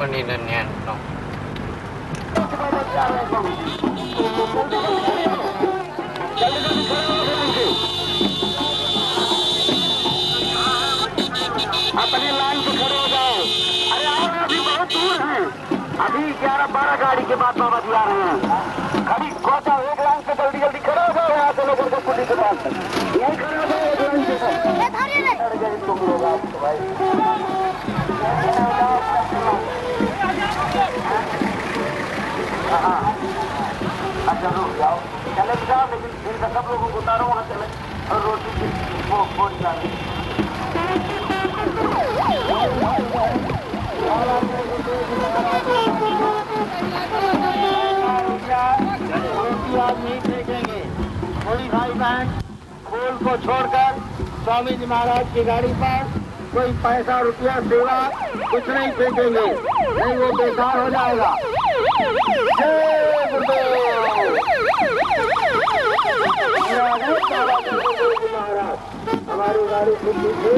Bani dan Nianto. अपनी line पे खड़े हो जाओ। अरे आओ, अभी बहुत दूर है। अभी 11-12 गाड़ी के बाद बाबा जी आ रहे हैं। खड़ी हो जाओ, एक लाइन पे जल्दी जल्दी खड़े हो जाओ। यहाँ से लोगों को पुलिस के पास यही खड़े हो जाओ, एक लाइन पे तुम लोग आपको भाई। अच्छा रुक जाओ, चले भी जाओ, लेकिन इनका सब लोगों को उतारो वहाँ चले और रोटी की वो फोड़ जाए। रोटी आज नहीं फेंकेंगे। कोई भाई बहन फूल को छोड़कर स्वामी जी महाराज की गाड़ी पर कोई पैसा रुपया सेवा कुछ नहीं फेंकेंगे, नहीं वो बेकार हो जाएगा। महाराज हमारी गाड़ी खुली थी।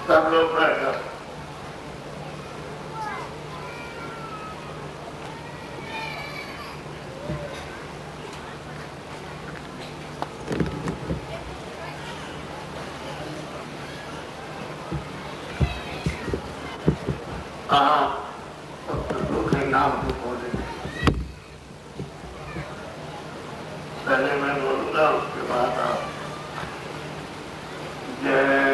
सब लोग बैठ जाओ। प्रभु के नाम को बोले, पहले मैं बोलूंगा, उसके बाद आप। जय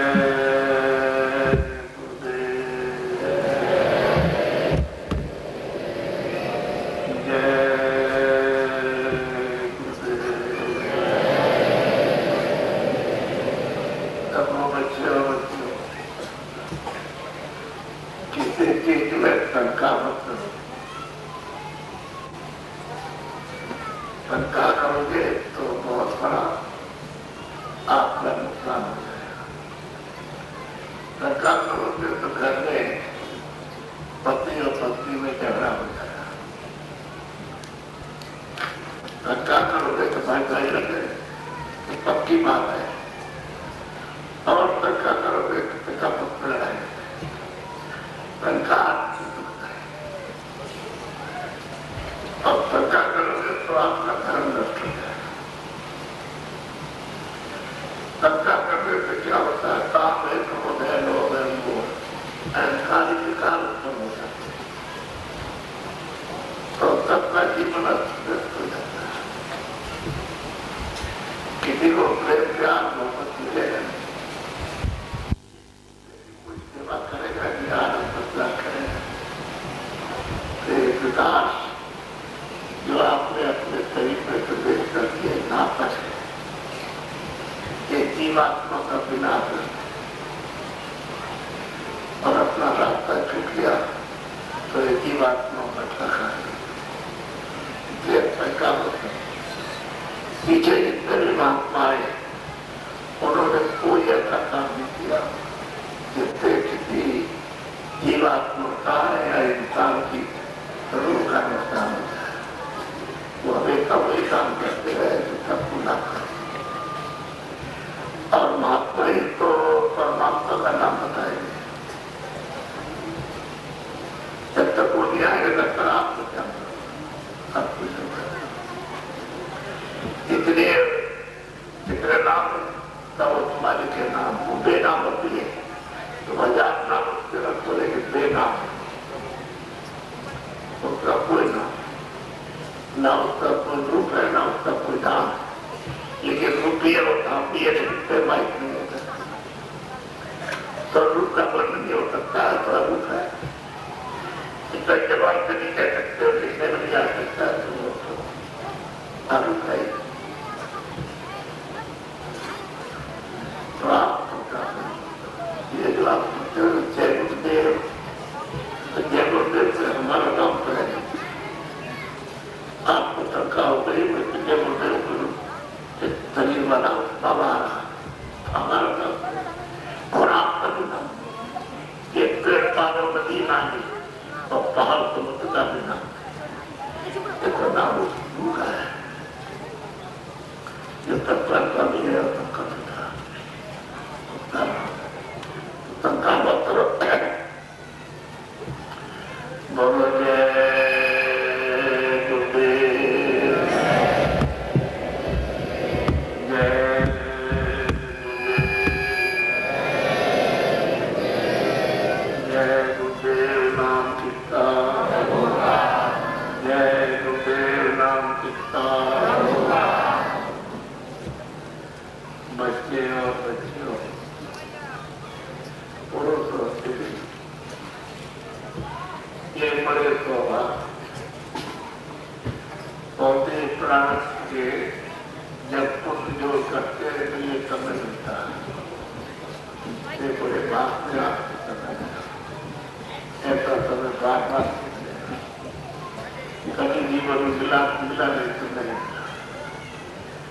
शंका करोगे तो बहुत बड़ा आपका नुकसान हो जाएगा। शंका करोगे तो घर में पति और पत्नी में झगड़ा हो जाएगा। शंका करोगे तो भाई भाई लगे तो पक्की बात है। और शंका करोगे तो पिता पुत्र लड़ाई। शंका और शंका करोगे तो आपका धर्म नष्ट हो जाएगा। शंका करने से क्या होता है? काम है, क्रोध है, लोभ है, मोह, अहंकारी विकार उत्पन्न हो जाते हैं। तो सबका जीवन अस्त हो जाता है। किसी को प्रेम प्यार मोहब्बत मिलेगा नहीं, कोई सेवा करेगा, ज्ञान बदला करेगा। विकास जो आपने अपने शरीर में प्रवेश कर दिए नापक है, ये जीवात्मा का विनाश है। और अपना रास्ता छूट गया तो ये जीवात्मा का ठका है। पीछे जितने भी महात्मा आए उन्होंने कोई ऐसा काम नहीं किया जिससे किसी जीवात्मा का या इंसान की रूह का नुकसान हो जाए। वो हमेशा वही काम करते रहे जिसका पूरा कर। और महात्मा ही तो परमात्मा का नाम बताएंगे। जब तक वो नहीं आएगा तब तक आपको क्या सब कुछ होगा। इसलिए जितने नाम तब तुम्हारे के नाम वो बेनाम होती है। तो 1000 नाम उसके रख बोले कि बेनाम, उसका कोई नाम ना, उसका कोई रूप है ना उसका कोई नाम। लेकिन रूप भी और नाम भी है, माइक नहीं होता। तो रूप का वर्णन नहीं हो सकता है, तो रूप है। इसका जवाब से नहीं कह सकते और लिखने में नहीं आ सकता है, तो रूप है। तो आप ये जो आप जय गुरुदेव, जय गुरुदेव से हमारा नाम तो है। आपको शंका हो गई जय गुरुदेव शरीर वाला बाबा हमारा नाम और आपका भी नाम। एक पेड़ पालो नदी नानी और पहाड़ समुद्र का भी नाम, इसका नाम भूखा है। जो तक का भी है और तक का भी था शंका मत करो। बोलो जय गुरुदेव, जय जय गुरुदेव नाम कितना, जय गुरुदेव नाम कितना। बच्चे और बच्चियों, पुरुष और स्त्री, ये बड़े स्वभाव पौधे प्राण के जब पुण्य जो करते हैं तो ये समय मिलता है। ये बड़े बात में आपको समय मिला, ऐसा समय बार बार कभी जीवन में मिला नहीं तो नहीं मिला।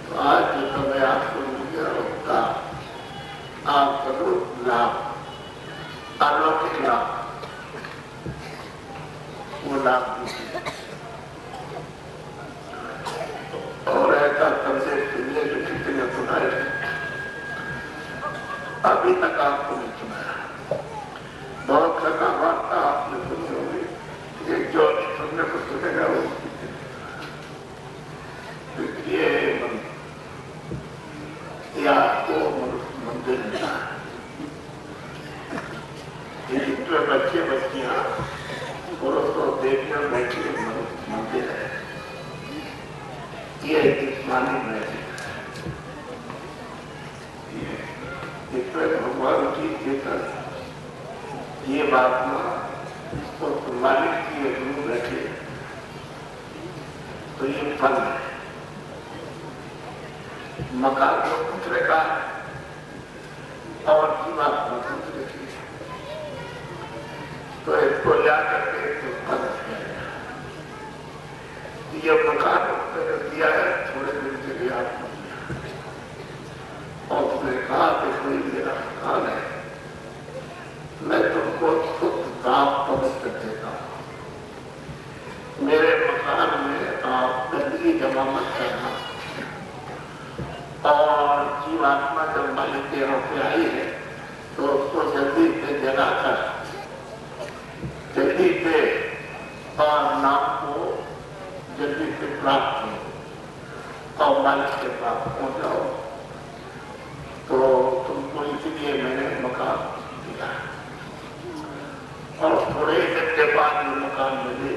तो आज जो समय आपको मिल गया उसका आप करो लाभ, अलौकिक लाभ, वो लाभ दीजिए। और ऐसा संदेश सुनिए जो किसी ने सुनाया अभी तक आपको नहीं सुनाया। भीतर ये बात ना और मालिक की रूह बैठे तो ये फल है। मकान को दूसरे का और जीवात्मा दूसरे की, तो इसको ला करके तो फल ये मकान उसने दिया है, थोड़े दिन के लिए आपने और उसने कहा कि कोई मेरा मकान है, मैं तुमको शुद्ध दाम पवित्र देता हूं, मेरे मकान में आप गंदगी जमा मत करना। और जीवात्मा जब मालिक के यहाँ पे आई है तो उसको जल्दी से जगाकर जल्दी से और नाम को जल्दी से प्राप्त हो और मालिक के पास पहुंच जाओ। तो तुमको इसलिए मैंने मकान दिया और थोड़े ही दिन के बाद जो मकान मिले,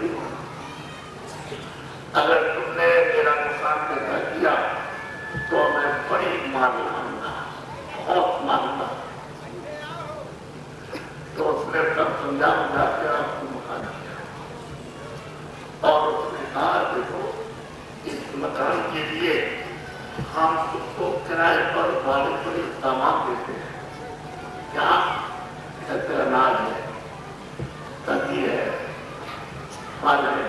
अगर तुमने मेरा मकान पैदा किया तो मैं बड़ी मान लाऊंगा, बहुत मानूंगा। तो उसने सब समझाऊंगा कि आपको मकान दिया और उसने कहा देखो इस मकान के लिए हम उसको किराए पर बड़े बड़े सामान देते हैं, क्या जैसे अनाज है, सब्जी है, फल है,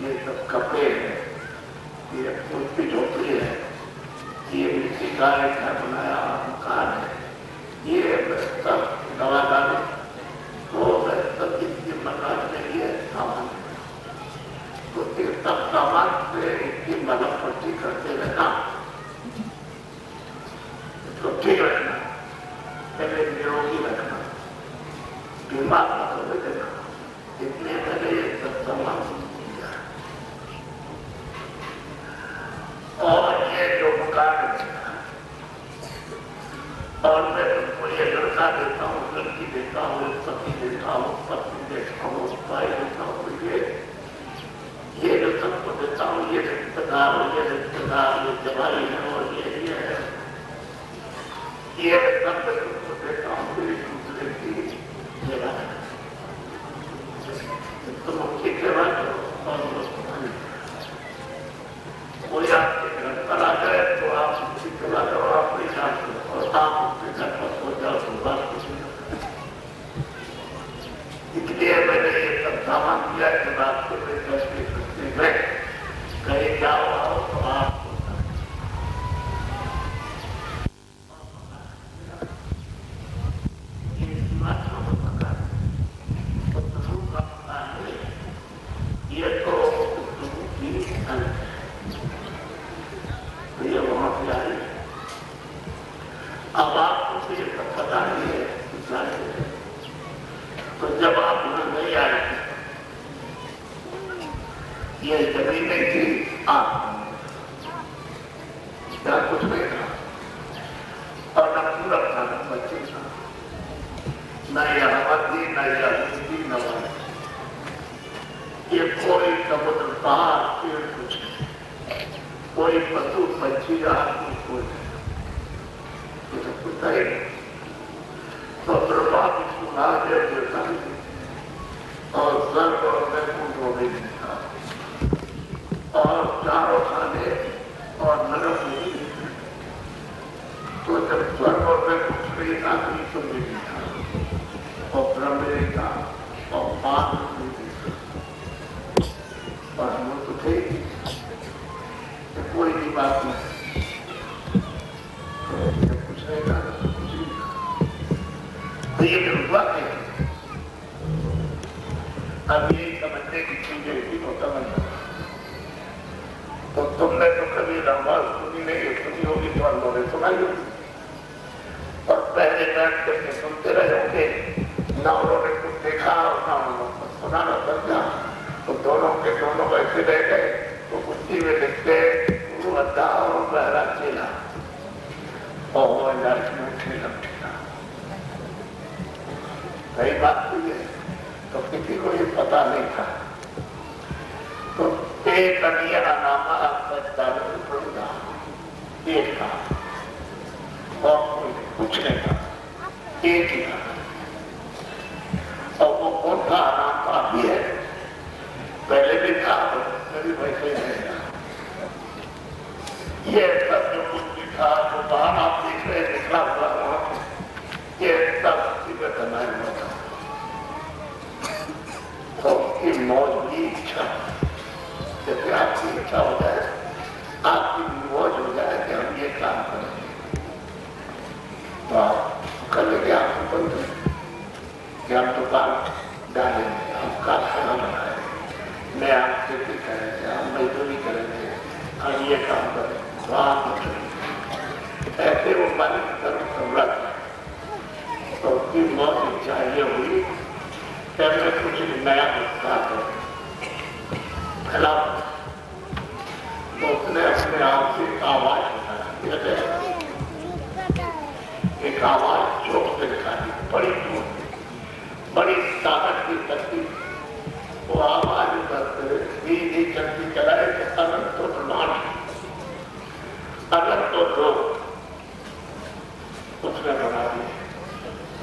ये सब कपड़े हैं, ये उसकी झोपड़ी है, ये मिट्टी का एक बनाया मकान है, ये सब दवा डाले तो सब इसकी मकान में ये सामान है। तो ये सब सामान से इसकी मदद पट्टी करते रहना, तो ठीक रखना, पहले निरोगी रखना, बीमार न होने देना, इसलिए मैंने ये सब सामान दिया। और ये जो मकान है और मैं तुमको ये लड़का देता हूँ, लड़की देता हूँ, पति देता हूँ, पत्नी देता हूँ, भाई देता हूँ, ये जो सबको देता हूँ, ये रिश्तेदार, ये जवाई है और ये है, ये सब तुमको देता हूँ मेरी दूसरे की जगह है। तुम उसकी सेवा करो और कोई आपके घर पर आ जाए तो आप उसकी सेवा करो, आप परेशान करो और आप उसके घर पर हो जाओ तो बात कुछ नहीं। इसलिए मैंने ये सब सामान दिया कि आपके में कहीं जाओ आओ तो आप ये तो ये वहां से आई। अब आपको ये सब पता नहीं है, तो जब आप नहीं आए ये जमीन नहीं थी, आप क्या कुछ नहीं था और न पूरक था, न बच्चे था, न यहाँ थी, न थी, न ये कोई समुद्र पहाड़ पेड़ कुछ नहीं, कोई पशु पक्षी आदमी कोई कुछ नहीं। तो प्रभाव सुना देखा और स्वर्ग और वैकुंठ हो गई था और चारों खाने और नरक नहीं। तो जब स्वर्ग और वैकुंठ नहीं था तो नहीं था और ब्रह्म नहीं था और मान नहीं था और हम तो थे, कोई भी बात नहीं, कुछ नहीं था, कुछ नहीं था। तो ये हुआ है, अब ये समझने की चीजें इसी को समझना। तो तुमने तो कभी रामायण सुनी नहीं, सुनी होगी तो अल्लाह ने सुनाई होगी और पहले बैठ करके सुनते रहोगे, ना उन्होंने कुछ देखा और ना उन्होंने सुना ना समझा, तो दोनों के दोनों ऐसे रह गए। तो कुर्सी में लिखते गुरु अद्दा और बहरा चेला और ठेला कई बात हुई है, तो किसी को ये पता नहीं था। तो एक नामा एक था और कुछ नहीं था। एक ही था और वो कौन था? नाम काफी है, पहले भी था भी वैसे ही रहेगा। ये सब जो कुछ भी था जो बाहर आप देख रहे निकला हुआ था, ये सब जीवित बनाया हुआ था। तो उसकी मौज की इच्छा, जैसे आपकी इच्छा हो जाए, आपकी मौज हो जाए कि हम ये काम करेंगे, तो आप कर लेंगे। आपको बंद कि हम दुकान डालेंगे, हम कारखाना बनाएंगे, मैं आप खेती करेंगे, हम मजदूरी करेंगे, हम ये काम करेंगे, तो आप ऐसे वो मन संरत है। तो उसकी मौज इच्छा ये हुई कि मैं कुछ नया नुस्खा करूं, फैलाओ। तो उसने अपने आप से एक आवाज उठाई, एक आवाज चोट से निकाली, बड़ी दूर, बड़ी ताकत की शक्ति। वो आवाज करते धीरे चलती चलाए कि अनंत तो प्रमाण, अनंत तो लोग उसने बना दिए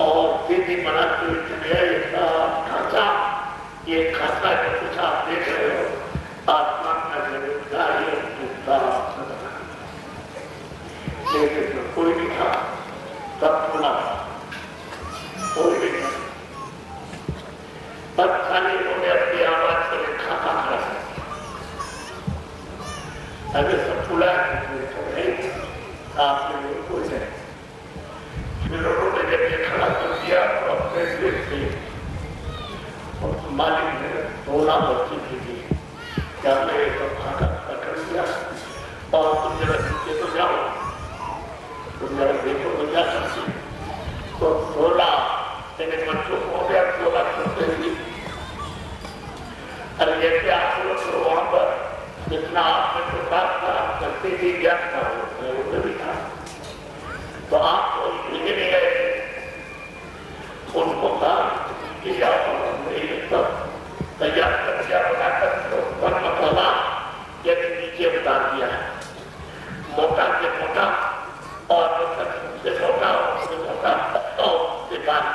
और सीधी बनाते हुए चले ढांचा। ये खासा जो कुछ आप देख रहे हो आसमान का जरूरता ये कोई नहीं था, सब खुला था, कोई नहीं था। तब खाली उन्होंने अपनी आवाज पर एक खाता खड़ा, अरे सब खुला है आपने कोई नहीं। फिर उन्होंने जब ये खड़ा कर दिया तो अपने देश से और मालिक ने 16 बच्ची भेजी, क्या मैं ये सब खाता कर दिया और तुम जरा नीचे तो जाओ, तुम जरा देखो तो जा सकती। तो 16 मेरे बच्चों को हो गया, 16 करते ही। अरे जैसे आप लोग तो वहां पर जितना आपने प्रसाद था करते ही ज्ञान था वो भी था, तो आप तो लिखे नहीं गए, उनको कहा कि आप सब तैयार कर दिया, बनाकर वन मसाला यदि नीचे बता दिया है, मोटा से मोटा और से मोटा उससे मोटा और उससे बात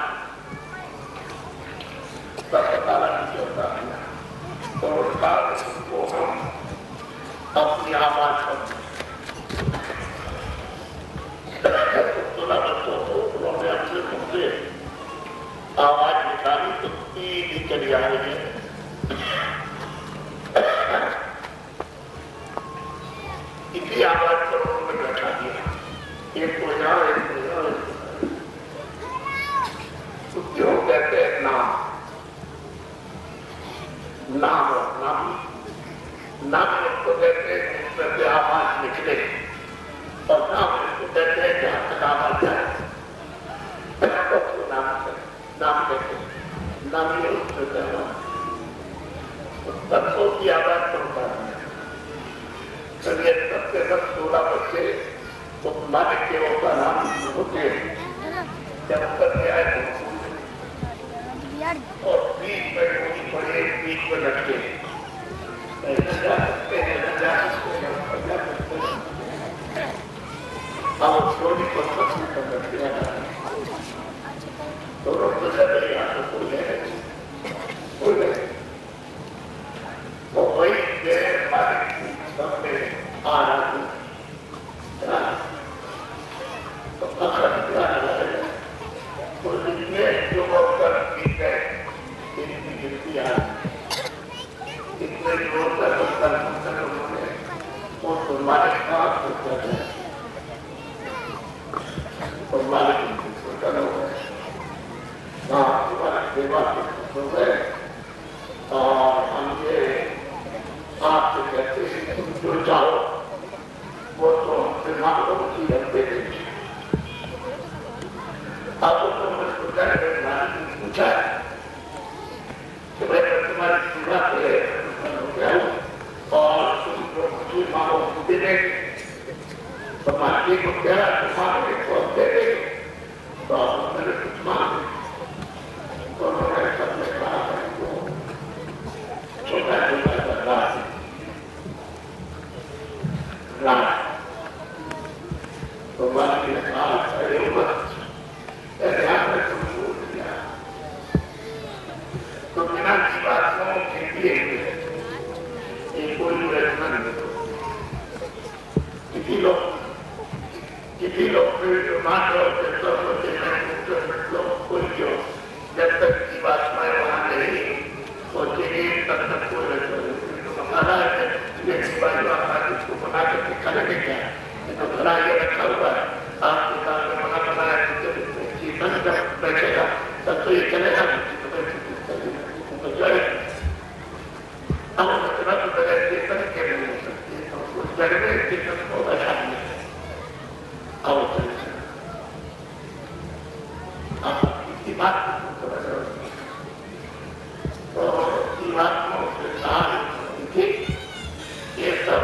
सब मसाला नीचे बता दिया। तो उसका उसको हम अपनी आवाज पर उन्होंने अपने मुख से आवाज निकाली तो सीधी चली आ रही है। इसी आवाज पर उन्होंने बैठा दिया, एक को जाओ, एक को जाओ, जो कहते हैं नाम, नाम नाम नाम इसको कहते हैं जिसमें से आवाज निकले, और नाम इसको कहते हैं जहां तक आवाज जाए, नाम कहते हैं। नाम ये उसमें कहना बच्चों की आवाज सुनता है। चलिए सबसे बस 16 बच्चे तो मालिक के होता नाम होते जब करके आए और बीच में गोली पड़े, बीच में लटके, जा सकते हैं, जा सकते हैं, जा सकते हैं। अब गोली को पसंद कर सकते हैं तो रोक तो चले यहाँ तो कोई है कोई नहीं। तो वही मेरे मालिक सबसे आ रहा थी तो अखर क्या है तो इसमें जो कर की गए इनकी गिनती आ इतने जोर कर उन्होंने और तो मालिक का सोचा है तो मालिक सोचा हो गए तुम्हारा सेवा हो गए और हम ये आपसे कहते हैं तुम जो चाहो वो तो हमसे मांगो की रखते देंगे। अब तुमने सोचा है पूछा है कि भाई तुम्हारी सेवा के और तुम जो मुझे मांगो दे देंगे तो मालिक को क्या तुम्हारे को दे देंगे तो मैंने कुछ मांगे तो उन्होंने सबने कहा छोटा छोटा राज तो मालिक ने कहा अरे मत ध्यान इसी लोग फिर जो मान लो कोई जो जब तक जीवात्माएं वहां नहीं पहुंचेगी तब तक कोई मसाला है जिसको बना करके खाना के क्या तो बना ये रखा हुआ है आपके सामने बना बनाया जीवन जब बैठेगा तब तो ये चलेगा तो जड़ हम रचना तो बगैर चेतन के नहीं हो सकती जड़ में चेतन को बैठा नहीं बात तो जीवात्माओं के साथ ये सब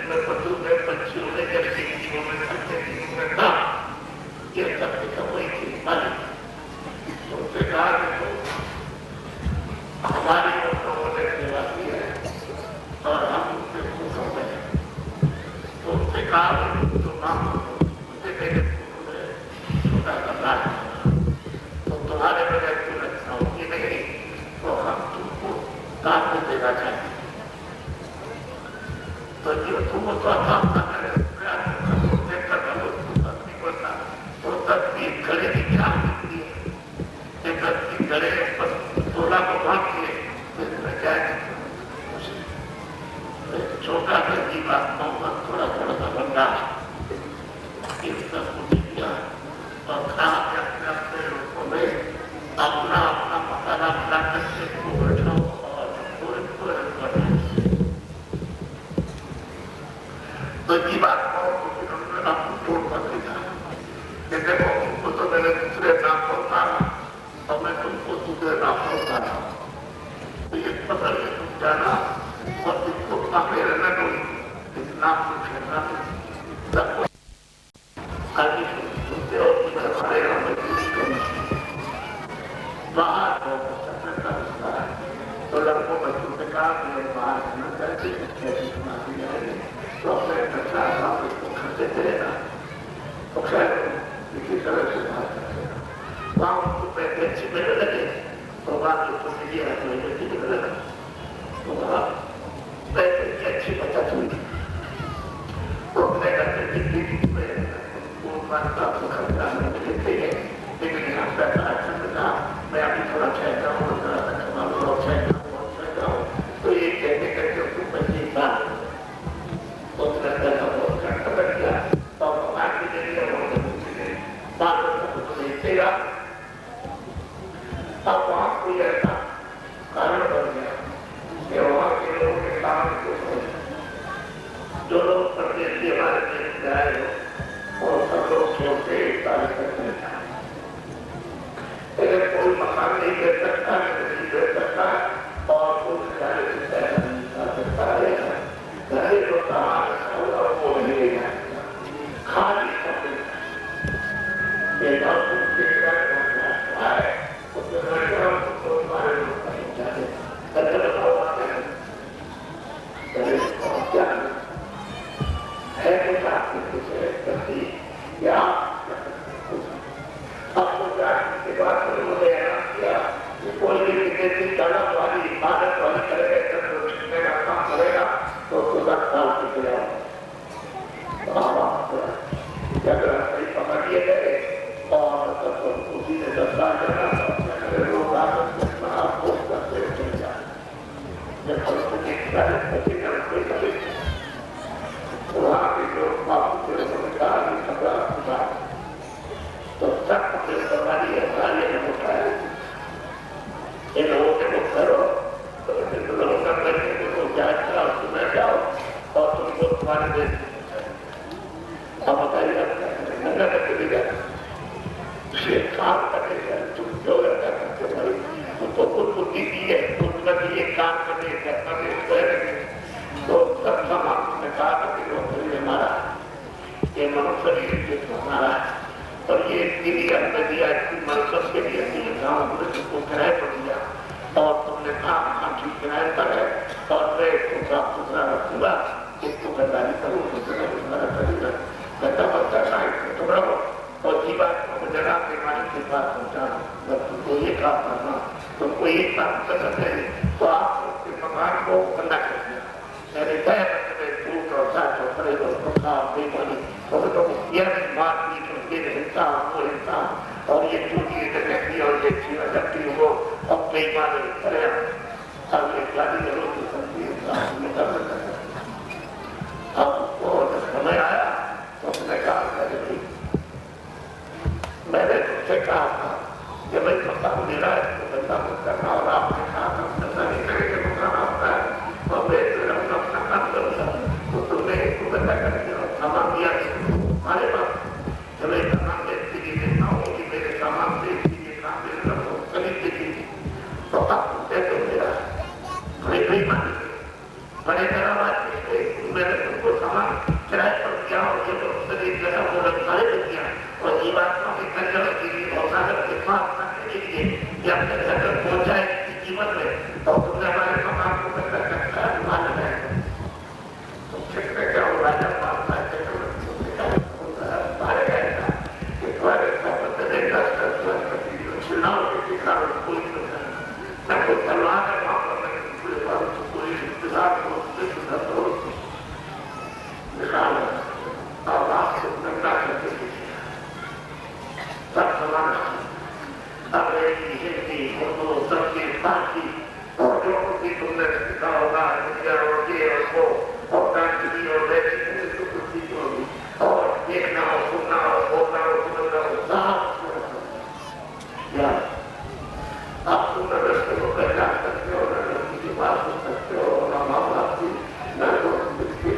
में पशु में पक्षियों में जब जीवों में खर्चे जीवों में था ये सब का वही चीज मानी तो उससे कहा देखो हमारी लोगों ने सेवा की है और हम उससे भूखों में तो उससे कहा तो नाम उससे मेरे छोटा करना है तुम्हारे बगैर की रचना होगी नहीं तो हम तुमको काम में देना चाहेंगे तो जो तुम उसका काम न करें तो तस्वीर घड़े की क्या होती है तस्वीर घड़े पर 16 को भाग किए क्या छोटा सा जीवात्माओं का थोड़ा थोड़ा सा बंदा इस सब कुछ किया और खाना अपने अपने रूपों में अपना अपना मसाला बना करके बैठो और पूरे पूरे तो जीवात्माओं को फिर उन्होंने आपको तोड़ कर दिया जैसे वो तुमको तो मैंने दूसरे नाम पर उतारा और मैं तुमको दूसरे नाम पर उतारा तो ये पता नहीं तुम जाना और तुमको आगे रहना तो इस नाम को खेलना सब कुछ आगे सुनते हो कि हमारे यहाँ में बाहर हो सकता है तो लड़कों बच्चों से कहा कि बाहर रहना चाहते हैं तो अपने कच्चा साथ उसको खर्चे देना तो खैर इसी तरह से बात करेगा वहाँ उनको पैसे अच्छे मिलने लगे तो बात उसको मिली है तो अच्छी मिलने लगा तो वहाँ पैसे की अच्छी बचत हुई तो अपने घर से जिंदगी में वो बात का आपको खर्चा नहीं देते हैं लेकिन यहाँ पैसा अच्छा मिला मैं अभी थोड़ा ठहरा हूँ थोड़ा सा कमा लो और ठहरा हूँ तो ये कहते करके उसको पैसे बात अब वहां कोई ऐसा कारण बन गया कि वहां के लोगों के काम जो लोग प्रदेश के हमारे देश में आए हो और सब लोग छोटे कार्य करते हैं कोई मकान नहीं दे सकता नहीं दे सकता और कोई कार्य से नहीं कर सकता है घरे जो सामान और वो नहीं है खाली करेगी। मैंने तुमसे कहा था कि भाई मकान मेरा है तो धंधा मत करना, और आपने कहा था धंधा नहीं करेंगे मकान आपका है और मैं अपना काम करूँगा, तो तुमने धंधा करके और सामान दिया हमारे पास। जब एक सामान बेचती की देखना हो कि मेरे सामान बेचती के काम मेरे खरीद देखी तो आप कहते हो मेरा बड़े कई मान बड़े मैंने तुमको सामान किराए पर दिया और ये लोग शरीर जगह वो सारे बच गया और ये बात के लिए और सागर के पास रखने के लिए कि अपने घर तक पहुंच जाए जीवन में, तो तुमने हमारे मकान को बंदा करता है मान है तो क्षेत्र क्या हो राजा मारता है चुनाव के कारण कोई न कोई तलवार है वहां पर कोई इंतजार को निकाल और आपसे नंदा करके सब समान अंग्रेजी हिंदी उर्दू सबकी बाकी और जो कुछ तुमने सीखा होगा दुनिया और ये और वो और डांसरी और वैसी कुछ होगी और देखना और सुनना और बोलना और समझना और साफ या आप तुम रस्ते को पहचान सकते हो, न की बात सुन सकते हो, न माँ बाप की न तो किसकी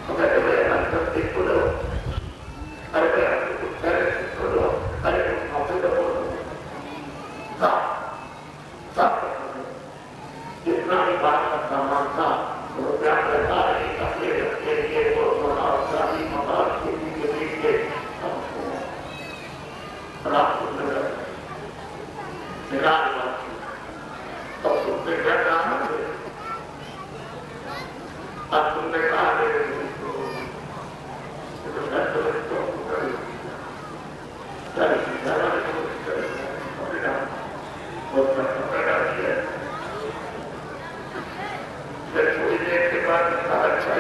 तो कहते मेरे मन करते खोलो, अरे मैं आपको कुछ कह रहे खोलो, अरे तुम मौके तो बोलो साफ जितना भी बात का सामान था रुपया पैसा कपड़े रखने के वो सोना शादी मकान के लिए आपको निकाल और तुमने क्या कहा अब तुमने कहा थोड़ी देर के बाद अच्छा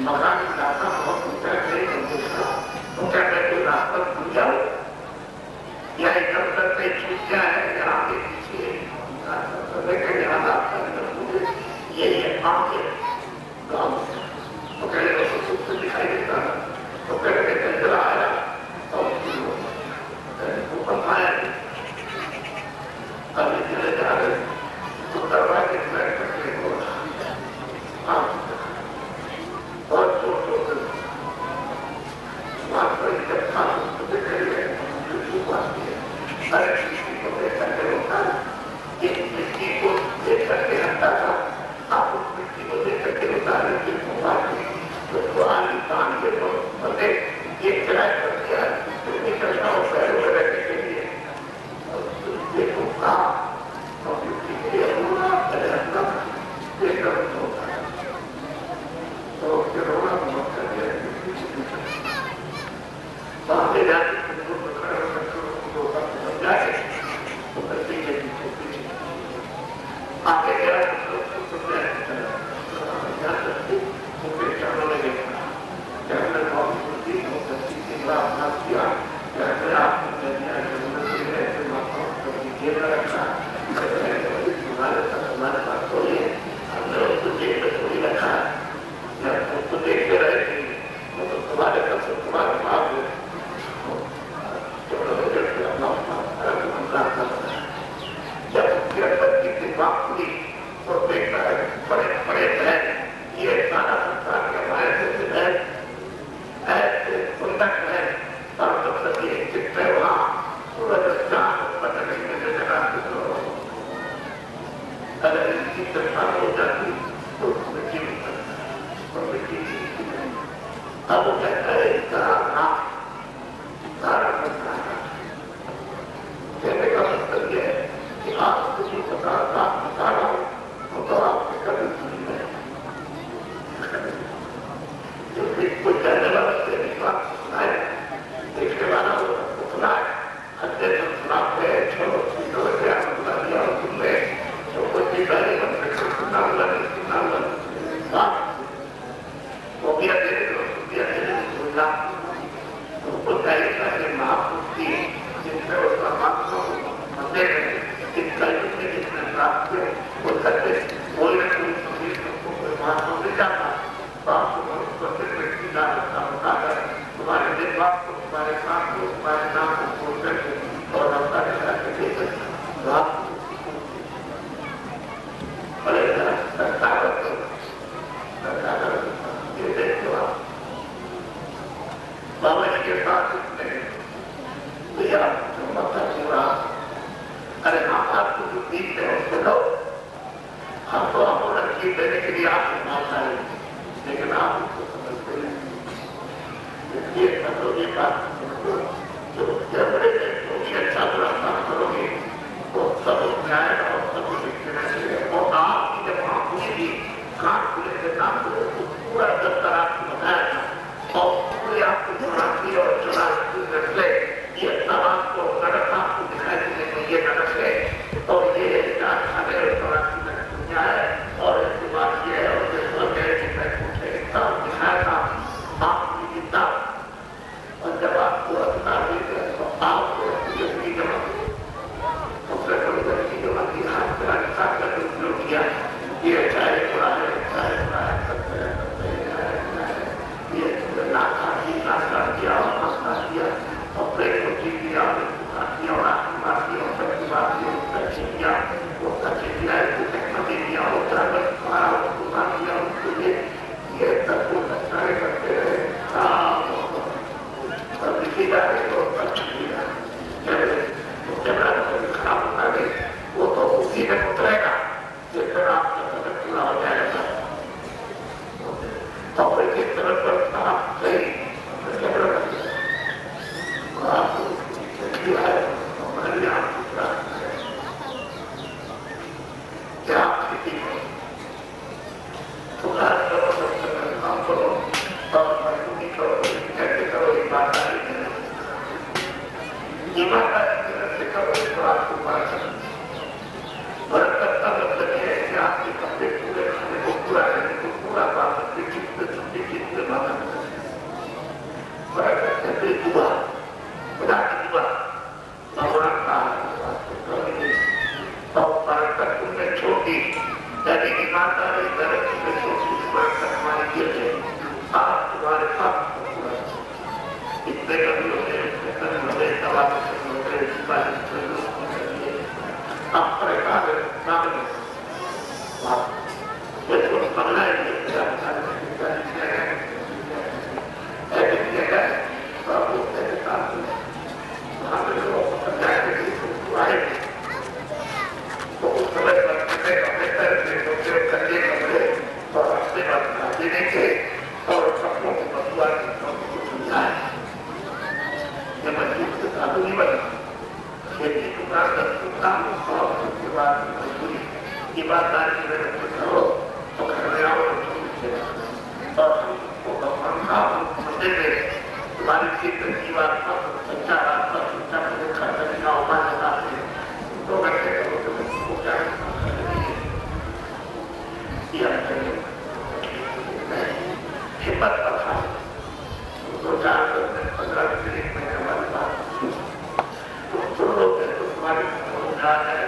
मकान बनाना बहुत ऊंचा नहीं होता, तो क्या कहते रास्ता भूल जाओ या इधर उधर से छूट जाए या आगे पीछे देखें यहाँ रास्ता यही है आगे गाँव तो कह रहे हो तो कुछ दिखाई देता है तो कह रहे चंद्रा आया और भूकंप आया अभी चले जा रहे तो दरवाजे बैठ करके हो रहा और जो वहां पर जब खास देख रहे हर किसी को देख करके होता है एक मिट्टी को देख करके हटता था आप उस मिट्टी को देख करके होता है तो आनी कान के तो बंदे एक किराए कर दिया तो निकल जाओ पैरों में रहने के लिए देखो कहा और मिट्टी के लिए अपना देख कर होता है तो फिर रोना बहुत कर दिया बाहर जाके आगे गया देखते रहे तुम्हारे तुम्हारे माँ तो देखता है बड़े बड़े बहन ये सारा संसार के हमारे से बहन ऐसे सुंदर बहन और जब तक ये चित्र वहाँ सूरज चांद बदलने में जगह अगर इनकी दशा हो जाती तो मिट्टी और मिट्टी अब वो कहता है इसका नाम सारा संसार कहने का मतलब यह है कि आप किसी प्रकार का बता रहा हूँ तो आपके कभी सुनी है जो भी कोई कहने वाला से विश्वास सुनाए देखने वाला वो सुनाए अच्छे से सुनाते हैं चलो सीधो क्या सुना दिया और सुन ले तो कोई भी पहले हम सुना वो भी अकेले सुनना तो वो चाहिए कि महापुरुष की जिनसे वो परमात्मा मंदिर में इस कलयुग में जिसने प्राप्त किया वो सत्य बोलने कोई महात्मा मिल जाता तो आपको प्रत्येक व्यक्ति का रास्ता बताकर तुम्हारे दिन बाप को तुम्हारे काम को तुम्हारे नाम को बोल करके और रास्ता दिखा के दे सकता बड़े ये देखो आप बाबा जी के साथ भैया मत पूरा अरे हम आपको जो बीच में उसको लो हम तो आपको लड़की देने के लिए आपको बहुत आए लेकिन आप उसको समझते नहीं ये बात और हमको भगवान का मंदिर में तुम्हारी चेतन जीवात्मा सच्चा आत्मा सच्चा मुझे खर्चने का उपाय बताते हैं 2 घंटे करो तो तुमको क्या हिम्मत रखा 2-4 15 दिन 1 महीने हमारे पास तुम सुन लो तो तुम्हारी उठा है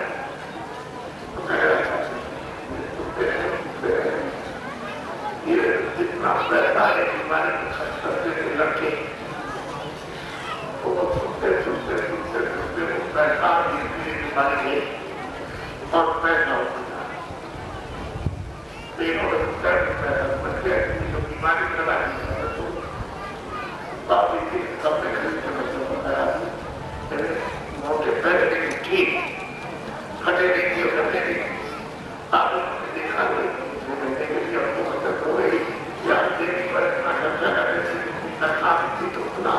ये जितना पैसा है हमारे खर्च करते थे लड़के वो सुनते पैसा हमारे लिए और पैसा होता तीनों बच्चे जो बीमारी लगा सबने खरीदते बच्चों को बताया मोटे पैसे लेकिन ठीक खटे नहीं करते नहीं आपने देखा महीने के लिए आपको बचत हो गई या देने पर इतना खर्चा करने से इतना काफी तो उतना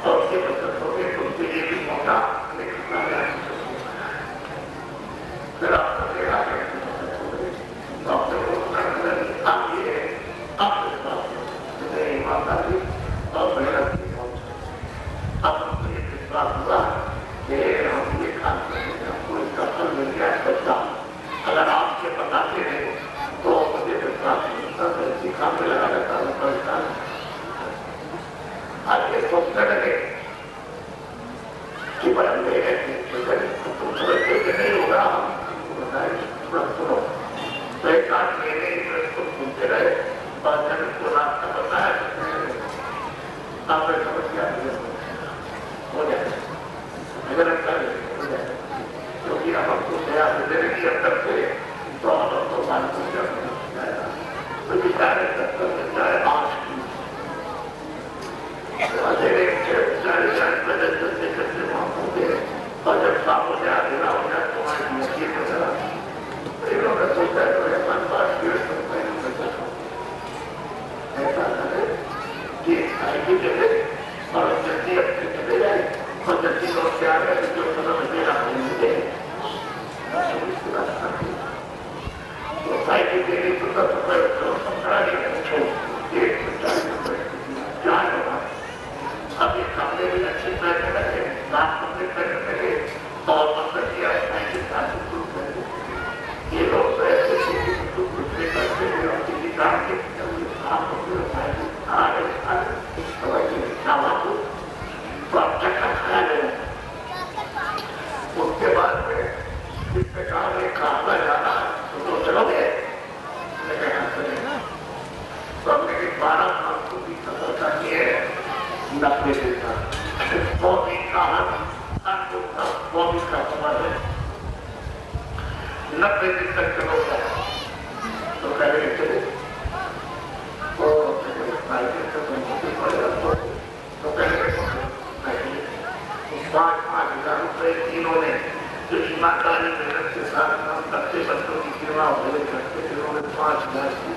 और ये बचत हो गई तो उसके लिए भी मौका निकलना है फिर आपको देखा डॉक्टर को आप ये आपके पास ईमानदारी और मेहनत की अब हमको ये विश्वास हुआ कि हम ये काम करेंगे हमको इसका फल मिल गया सच्चा अगर आपके बताते हैं तो मुझे विश्वास काम में लगा रहता है परेशान आज ये सोचने लगे कि बड़े तुम समझते कि नहीं होगा हम बताए सुनो तो 1-8 महीने इसको सुनते रहे और जब इसको रास्ता बताया आपने समस्या हो जाए अगर अच्छा हो जाए क्योंकि हम आपको दया देने की अंदर से तो हम आपको मान को जाएगा तो विचार चाहे 8 करते वहां होंगे और जब साफ हो जाए देना हो जाए तो वहां इन्होंने सोचा है तो मन बात ऐसा करे कि आईटी चले और जल्दी अपने चले जाए और जल्दी लोग क्या है जो समय मेरा मिले तो साइकिल के लिए ₹15 अब ये कपड़े भी अच्छे पहनने लगे साफ कपड़े पहनने लगे और मतलब किया ये लोग ऐसे करते हैं और किसी काम के उसके बाद में जिसने कहा खाना जाना तो चलोगे तो हमने 12 साल को भी सफलता की है 90 दिन का वो भी कहा वो भी का समझ है 90 दिन तक चलोगे तो कहेंगे चले तो कहेंगे 5,000 रुपए इन्होंने जो ईमानदारी मेहनत के साथ काम करते बच्चों की सेवा होने करते इन्होंने 5,000 की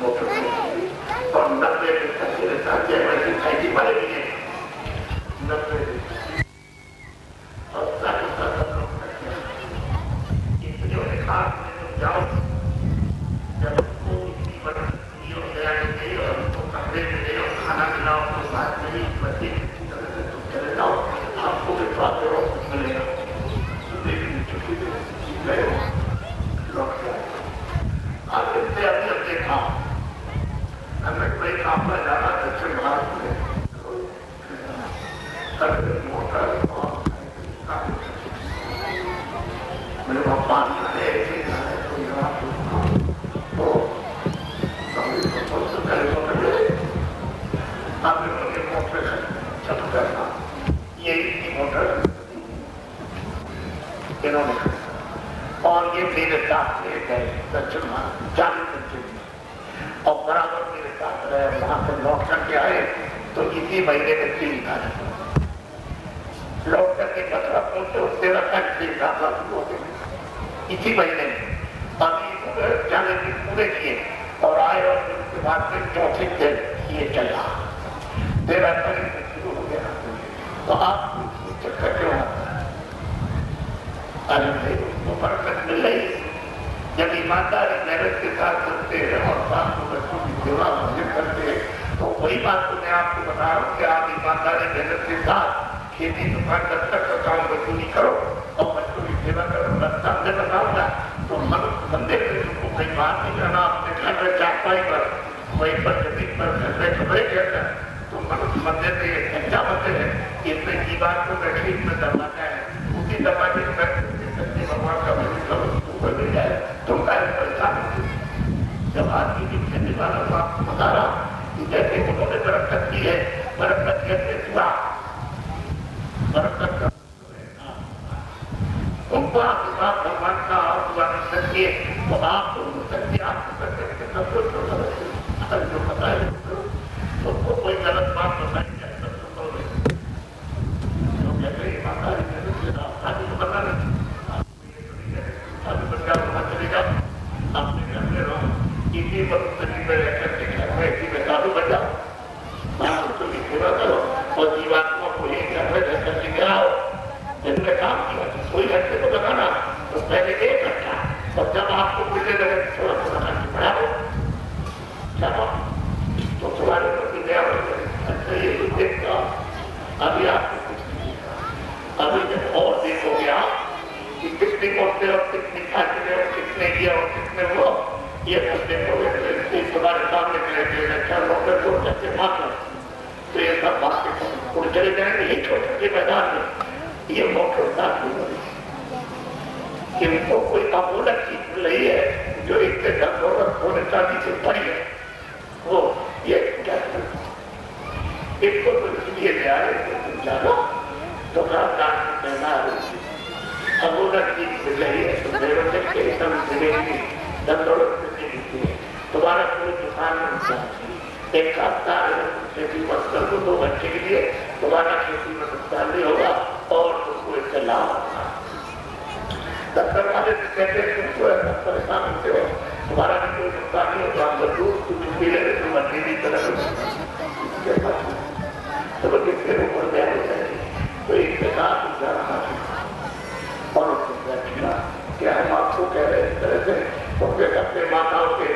मोटर और 90 दिन तक मेरे साथ जैसे साइकिल वाले भी हैं 90 दिन और इन्होंने कहा जाओ जब खाना खिलाओ तो बात नहीं बच्चे चले जाओ आपको विश्वास करो मिलेगा आगे से अभी अब देखा हमें कोई काम पर जाना दक्षिण भारत में मोटर मेरे पापा इन्होंने और ये मेरे साथ ले गए दक्षिण भारत 40 घंटे और बराबर मेरे साथ रहे वहां से लौट करके आए तो इसी महीने में 3 तारीख लौट करके 17 पहुंचे 13 तारीख से दाखिला शुरू हो गए इसी महीने में अभी 40 दिन पूरे किए और आए और उसके बाद में चौथे दिन ये चला 13 तारीख से शुरू हो गया तो आप चक्कर क्यों आता अरे भाई उसको बरकत मिल रही जब ईमानदारी मेहनत के साथ करते हैं और साथ में बच्चों की सेवा मुझे करते हैं, तो वही बात तो मैं आपको बता रहा हूँ कि आप ईमानदारी मेहनत के साथ खेती दुकान तक का काम मजदूरी करो और बच्चों की सेवा करो। रास्ता मैं बताऊंगा तो मंदिर में तुमको कहीं बात नहीं करना, अपने घर में चारपाई पर वहीं पर जमीन पर घर में खबरें कहता है। तो मनुष्य मंदिर में एक अच्छा मंदिर है, इसमें जीवान को बैठे में दरवाजा है, उसी दरवाजे में बैठे भगवान का भजन करो, तुमको मिल जाए। तुम का परेशान जब आदमी की खेती वाला को आपको बता रहा कि जैसे उन्होंने बरकत की है, बरकत कैसे हुआ, बरकत उनको आप भगवान का आह्वान करिए तो आप सकते आपको करके सब कुछ जो पता है तुमको कोई गलत बात बताई जाए सब सुनो तो कहते हैं ईमानदारी आदमी को बता अभी बच्चा वहां चलेगा अपने घर में रहो, इसी परिस्थिति में रहकर के घर में इसी में साधु बन जाओ, बच्चों की सेवा करो और जीवात्मा को एक घर में रहकर के गिराओ। जिसने काम किया कोई घंटे को लगाना तो पहले 1 घंटा, और जब आपको मिलने लगे थोड़ा थोड़ा घंटे बढ़ाओ, चलो तो तुम्हारे प्रति दया हो जाए। अच्छा ये तो देखता अभी आपको कुछ नहीं, अभी जब और देखोगे आप कि कितनी मोटे और कितनी खाते और कितने ये और कितने वो, ये सब देखोगे तुम्हारे सामने चले चार मोटे को जैसे मात्र तो ये सब बातें उड़ चले जाएंगे ही छोटे छोटे मैदान में। ये मोटर इनको कोई अमूलक चीज मिल रही है जो इतने धनदौलत होने चांदी से बड़ी है, वो ये क्या इनको तो इसलिए ले आए तुम जानो तो अमूलक चीज मिल रही है, तुम मिलेगी धनदौलत मिलती है, तुम्हारा कोई दुकान में एक खाता खेती मत कर दो 2 घंटे के लिए, तुम्हारा खेती में नुकसान नहीं होगा और तुमको इससे लाभ होगा। दफ्तर वाले कहते हैं तुमको ऐसा परेशान होते हो, तुम्हारा भी कोई नुकसान नहीं होगा, हम दूर कुछ पी लेते तुम अच्छी नहीं तरह तो किसके ऊपर ध्यान हो जाएगी। तो इसके साथ और क्या हम आपको कह रहे हैं इस तरह से उनके अपने माताओं के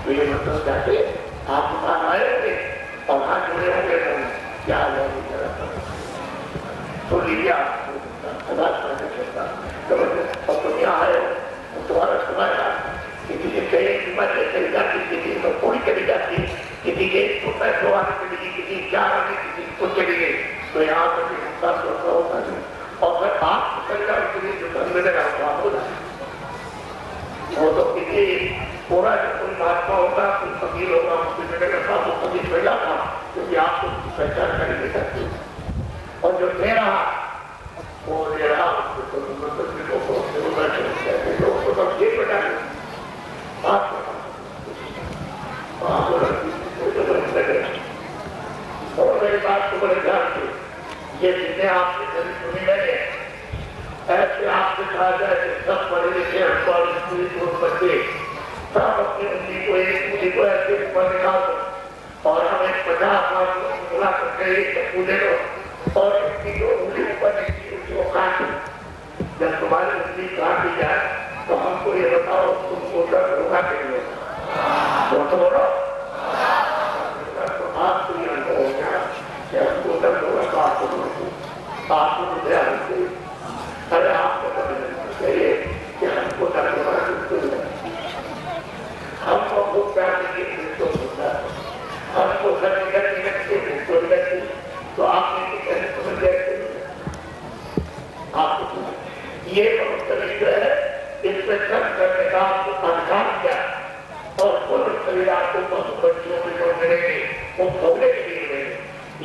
तो ये मतलब जाके आप दुकान आए होंगे और हाथ जुड़े होंगे तो क्या आ जाएगी तो लीजिए आप और तुम यहाँ आए हो तुम्हारा सुनाया किसी के कहीं जाती किसी को पूरी चली जाती, किसी के पैसों आने के लिए किसी क्या आने किसी को चली गई, तो यहाँ पर भी हिस्सा होता है। और फिर आप कल्याण के लिए जो कर मिलेगा आपको वो तो किसी पूरा जो कोई महात्मा होगा कोई फकीर होगा उसकी मिलेगा साथ वो फकीर मिला था क्योंकि आपको पहचान कर नहीं सकते। और जो दे रहा वो दे रहा लोग को तब ये बता और मेरी बात को बड़े ध्यान से ये जितने आपके कभी सुनी लगे ऐसे आपसे कहा जाए कि सब पढ़े लिखे बच्चे सब अपनी उंगली को एक उंगली को ऐसे ऊपर निकाल दो और हम एक 50 लाख बुला सकते हैं पूछे लो और इसकी जो उंगली ऊपर उसको काट जब तुम्हारी उंगली काट दी जाए तो हमको ये बताओ तुमको दर्द होगा कि नहीं होगा तो बोलो आपको ये अनुभव हो गया कि हमको दर्द होगा तो आपको ध्यान से अरे आपको चाहिए कि हमको दर्द होगा हमको भूख प्यार तो होता है हमको घर लगती तो आपने कैसे समझ जाए आपको ये जो है इसमें कर्म करने का आपको अधिकार दिया और पूर्ण शरीर आपको पशु पक्षियों में जो मिलेंगे वो भोगने के लिए मिलेंगे।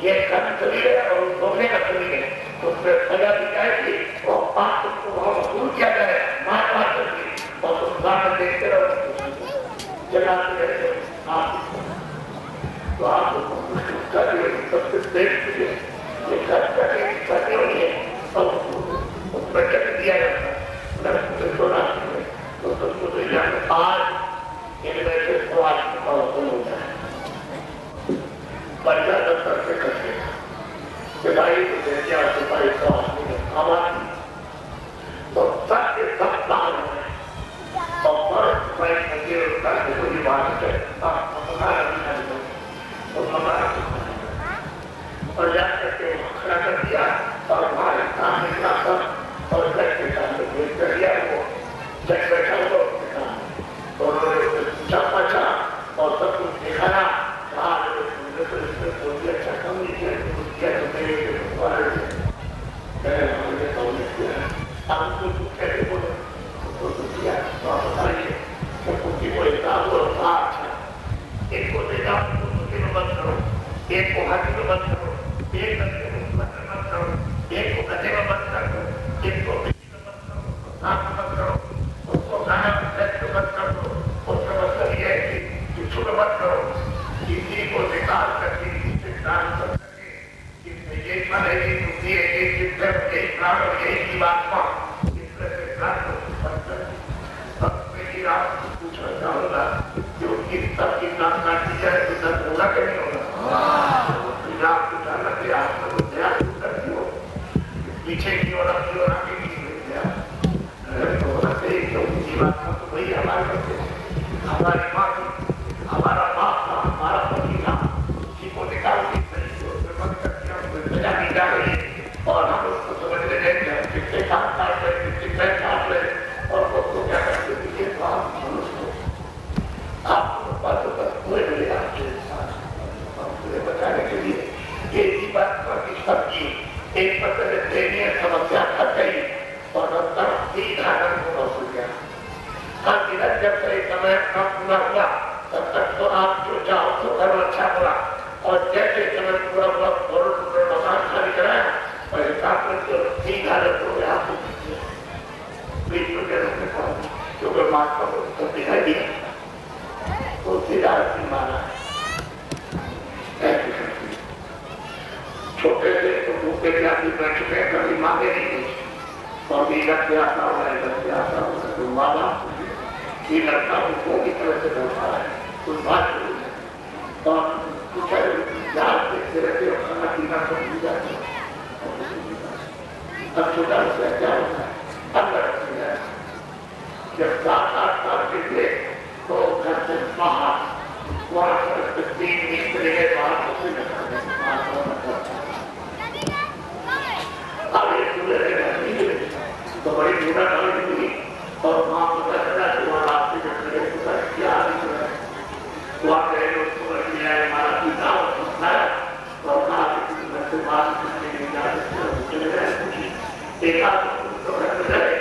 ये कर्म शरीर है और भोगने का शरीर है, उसमें सजा दी जाएगी और पाप को वहां वसूल किया जाए मार मार करके और उस देखते रहो जगाते रहते आप तो आपको सबसे देख ये कर्म करने वाली है और उसमें कर दिया जाता है आज इनमें से सवाल होता है परिवार दफ्तर से करते सिपाही को सिपाही तो सबके सब मत करो, किसी को निकाल करके किसी ट्रांसफर करके इसमें ये मन है कि दुखी है, ये चित्त है, यही प्राण और यही जीवात्मा, इस तरह से प्राण को स्पष्ट कर। अब मेरी आपको पूछना चाहूंगा कि उनकी सबकी प्राण काटी जाए तो दर्द होगा कि नहीं होगा? आपको जानना कि आपको तो ध्यान करती हो पीछे की ओर अपनी ओर आगे की होना चाहिए, क्योंकि जीवात्मा तो वही हमारे करते हैं। हमारी माँ हमारा बाप था, हमारा पति था, उसी को निकाल के सजा दी जा रही है और हम उसको समझने नहीं हैं, कितने काम काट रहे, कितने पैर काट रहे और उसको क्या करते हैं? आपको बातों पर हुए मिले आपके साथ बताने के लिए ये जीवात्मा की सबकी एक मतलब दयनीय समस्या खट गई और तब सीधा रंग होना शुरू गया। हर दिन जब से समय अपना पूरा हुआ तब तक तो आप जो चाहो तो करो, अच्छा बुरा, और जैसे समय पूरा हुआ मकान खाली कराया और हिसाब करके सीधा रंग हो गया। आपको बीच में क्योंकि महात्मा को तो दिखाई दिया तो सीधा माना छोटे से तो भूखे जाति बैठ चुके हैं, कभी मांगे नहीं कुछ, तो अभी इधर से आता हुआ है, इधर से आता हुआ है, तो माँ बाप ये लड़का उनको की तरह से बैठा है, कुछ बात नहीं है और कुछ याद देखते रहते हो, खाना पीना सब मिल जाता है। अब छोटा सा क्या होता है, अंदर जब 7-8 साल के थे तो घर से बाहर वहाँ से 3 दिन चले गए बाहर, तो बड़ी बुरा डाल दी और वहाँ पता चला कि वहाँ रास्ते में खड़े होकर क्या वहाँ गए उसको लिया हमारा पिता और सुनाया और कहा कि घर से बात करने नहीं जा सकते, चले गए देखा तो घर में गए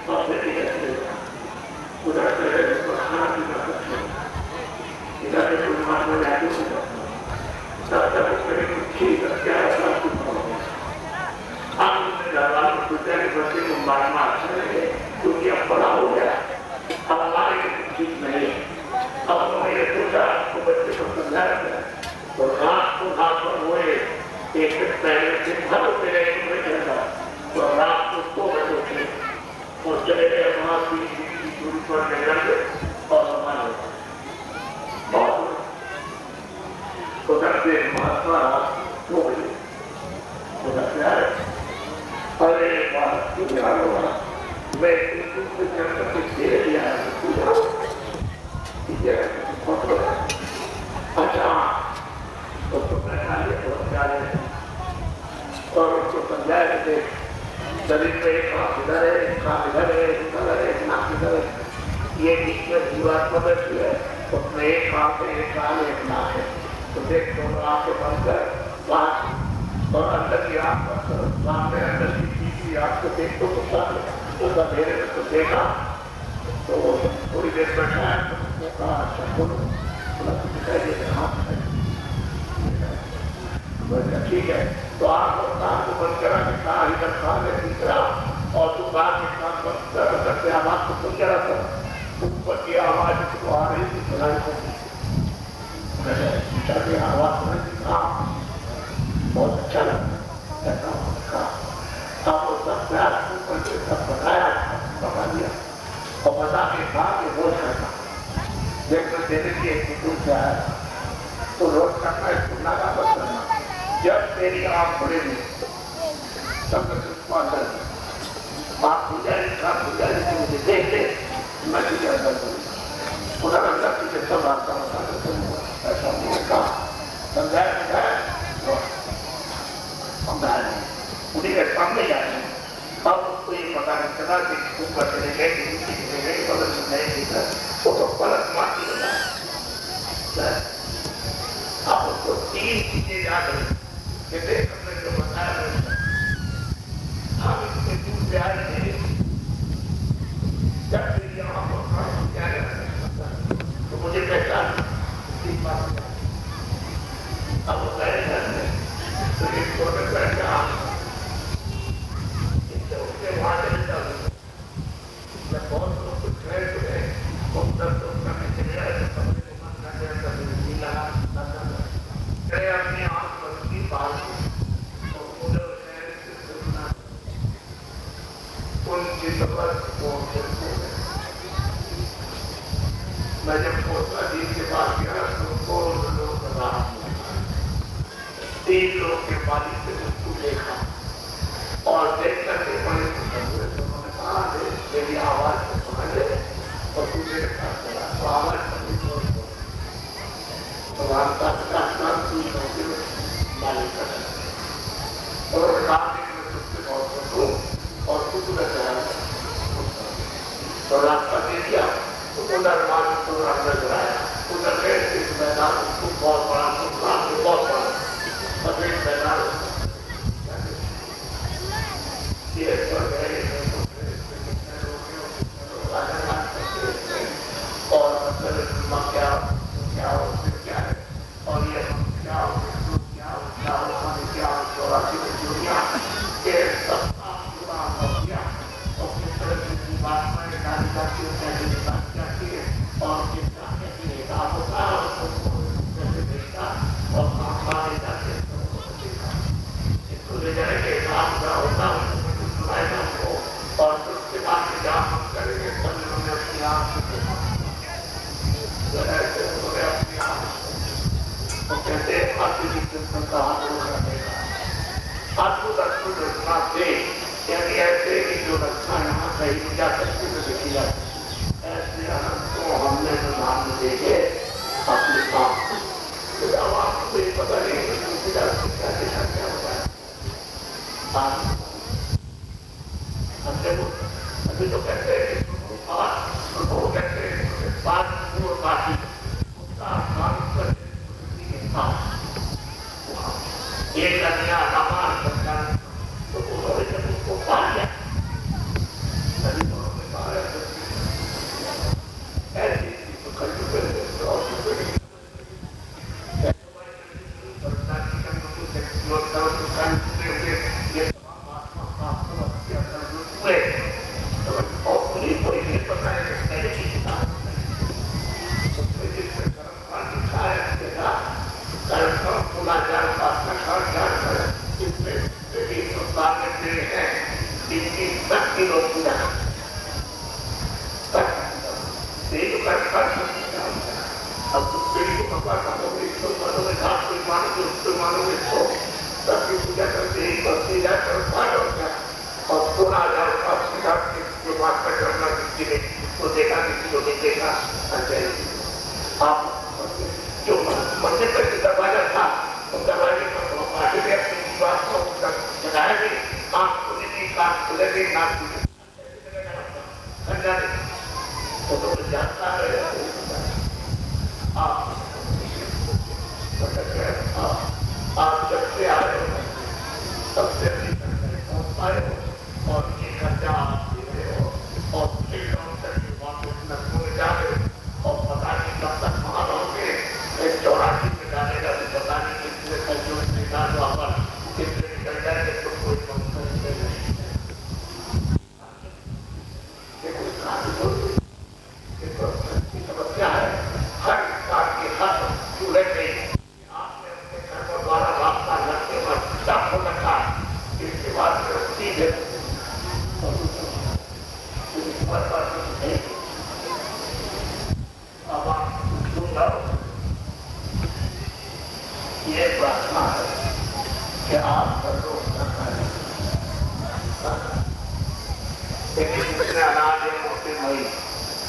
और फिर उधर से खाना पीना सकते इधर से कोई बात में जाती तब तक उसमें ठीक है क्या बच्चे को मारना अच्छा लगे क्योंकि अब बड़ा हो गया, अब हमारे ठीक नहीं है। अब उन्होंने ये सोचा तो बच्चे को समझाया गया तो रात को घाट पर हुए एक पहले से भर होते गए तो रात को 2 बजे उठे और चले गए वहाँ की दूरी पर निकल गए और हमारे बहुत उधर से महात्मा 2 बजे उधर से आए। अरे बात क्या होगा, मैं से चलकर के दे दिया अच्छा तो बैठा लिया और उसको समझाया कि शरीर में एक हाथ इधर है, एक हाथ इधर है, इधर है, एक नाक इधर है, ये बीच में जीवात्मा बैठी है, उसमें एक हाथ है, एक कान है, एक नाक है, तो देख दोनों आंखें बंद कर और अंदर की आंख सामने अंदर की तीसरी आंख को देख तो उसका मेरे में तो देखा तो थोड़ी देर बैठा है तो कहा अच्छा बोलो दिखाई दे हाथ ठीक है तो आप कान को बंद करा कि कहा इधर कान है तीसरा और तू कान में कान बंद करते आवाज को सुन रहा था ऊपर की आवाज को आ रही थी सुनाई को आवाज सुनाई थी हाँ बहुत अच्छा लगता ऐसा आप सब प्यार सब बताया बता दिया और बता के कहा कि रोज करना जब देने की एक दूर से आया तो रोज करना है सुनना का बस करना जब तेरी आँख खुलेगी तब आप पुजारी का पुजारी से मुझे देख ले मैं तुझे अंदर उधर अंदर तुझे सब आता ऐसा मुझे कहा समझाया उन्हीं के सामने जाए अब उसको ये पता नहीं चला कि ऊपर चले गए बदल नहीं दिखा वो तो पलट मारती हो जाए आप उसको 3 चीजें याद रखें कि देख हमने जो बताया हम इसके दूर से आए थे जब से यहाँ पर क्या तो मुझे पहचान अब वो गए घर में तो एक छोटे बैठ गया उसके वहां चले जाऊँ मैं बहुत लोग कुछ खड़े हुए उन सब लोग करने चले आए तो समझे मन कर के मालिक से उसको देखा और देख करके बड़े उन्होंने कहा मेरी आवाज को सुना ले और तू मेरे साथ चला तो आवाज करनी तो रास्ता मालिक कर और कहा तुझसे बहुत सुनू और तू तुझे चला तो रास्ता दे दिया तो उधर मालिक को अंदर गिराया उधर गए इस मैदान उसको बहुत बड़ा बहुत बड़ा सफेद मैदान और क्या क्या क्या है और ये क्या क्या चौरासी में दुनिया के सब और किस तरह की बात में गाली जाती है बात जाती है और किस तरह की काम होता है कैसे देखता और काम जाते इसको ले जाएंगे काम का होता है सुनाएगा हमको और उसके बाद जहाँ हम करेंगे सब उन्होंने अपनी आँख से देखा उन्होंने अपनी आँख तो कहते हैं आपकी जिज्ञासा का हाथ होगा देखा अद्भुत अद्भुत रचना से यानी ऐसे की जो रचना यहाँ कहीं जा सकती है देखी जाती ऐसे अनंत को हमने प्रधान में देखे अपने काम तो अब आपको ये पता नहीं दूसरी क्या देखा क्या होता है अभी तो कहते हैं वो कहते हैं बात बाकी उसका एक कन्या हमार सरकार तो उन्होंने जब उसको पा लिया तभी उन्होंने कहा ऐसी तो कल